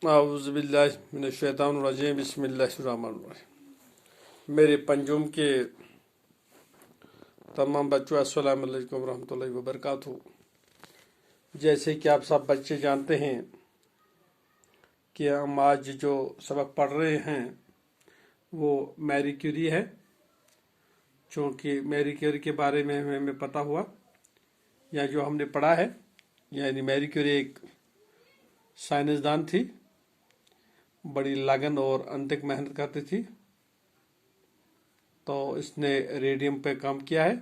اعوذ باللہ من الشیطان الرجیم بسم اللہ الرحمن الرحیم۔ میرے پنجم کے تمام بچوں السلام علیکم ورحمۃ اللہ وبرکاتہ۔ جیسے کہ آپ سب بچے جانتے ہیں کہ ہم آج جو سبق پڑھ رہے ہیں وہ میری کیوری ہے، چونکہ میری کیوری کے بارے میں ہمیں پتہ ہوا یا جو ہم نے پڑھا ہے، یعنی میری کیوری ایک سائنسدان تھی، بڑی لگن اور انتھک محنت کرتی تھی۔ تو اس نے ریڈیم پہ کام کیا ہے۔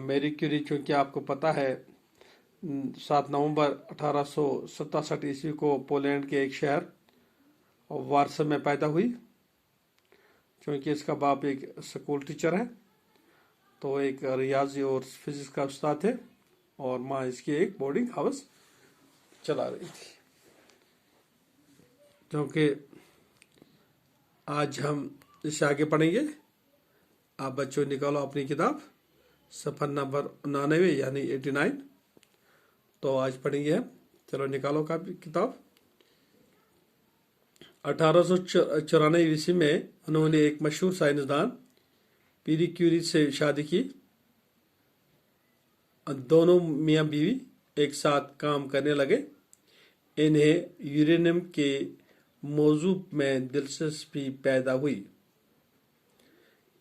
میری کیوری چونکہ آپ کو پتہ ہے 7 نومبر 1867 عیسوی کو پولینڈ کے ایک شہر وارسا میں پیدا ہوئی۔ چونکہ اس کا باپ ایک اسکول ٹیچر ہے تو ایک ریاضی اور فزکس کا استاد ہے، اور ماں اس کی ایک بورڈنگ ہاؤس چلا رہی تھی۔ کیونکہ آج ہم اس سے آگے پڑھیں گے، آپ بچوں نکالو اپنی کتاب صفحہ نمبر 99 یعنی 89۔ تو آج پڑھیں گے ہم، چلو نکالو کتاب۔ 1894 عیسوی میں انہوں نے ایک مشہور سائنسدان پیری کیوری سے شادی کی۔ دونوں میاں بیوی ایک ساتھ کام کرنے لگے۔ انہیں یورینیم کے موضوع میں دلچسپی پیدا ہوئی۔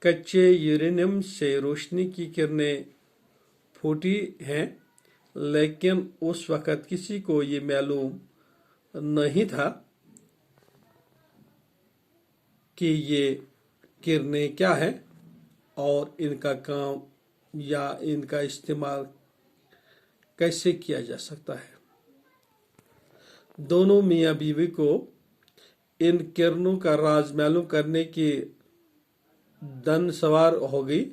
کچے یورینیم سے روشنی کی کرنیں پھوٹی ہیں، لیکن اس وقت کسی کو یہ معلوم نہیں تھا کہ یہ کرنیں کیا ہیں اور ان کا کام یا ان کا استعمال کیسے کیا جا سکتا ہے۔ دونوں میاں بیوی کو ان کرنوں کا راز معلوم کرنے کی دن سوار ہو گئی،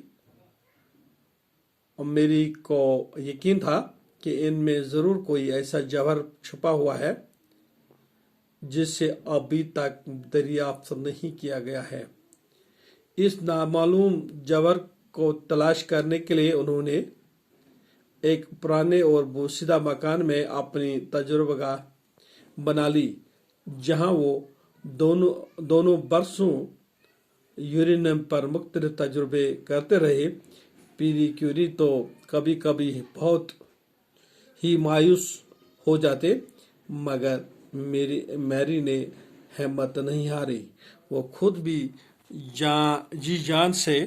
اور میری کو یقین تھا کہ ان میں ضرور کوئی ایسا جوہر چھپا ہوا ہے جسے ابھی تک دریافت نہیں کیا گیا ہے۔ اس نامعلوم جوہر کو تلاش کرنے کے لیے انہوں نے ایک پرانے اور بوسیدہ مکان میں اپنی تجربہ گاہ بنا لی، جہاں وہ دونوں برسوں یورینیم پر مختلف تجربے کرتے رہے۔ پیری کیوری تو کبھی کبھی بہت ہی مایوس ہو جاتے، مگر میری نے ہمت نہیں ہاری۔ وہ خود بھی جی جان سے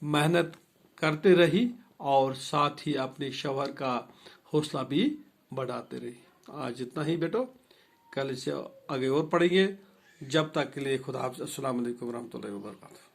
محنت کرتے رہی اور ساتھ ہی اپنے شوہر کا حوصلہ بھی بڑھاتے رہی۔ آج اتنا ہی بیٹو، کل اسے آگے اور پڑھیں گے۔ جب تک کے لیے خدا حافظ، السلام علیکم ورحمۃ اللہ وبرکاتہ۔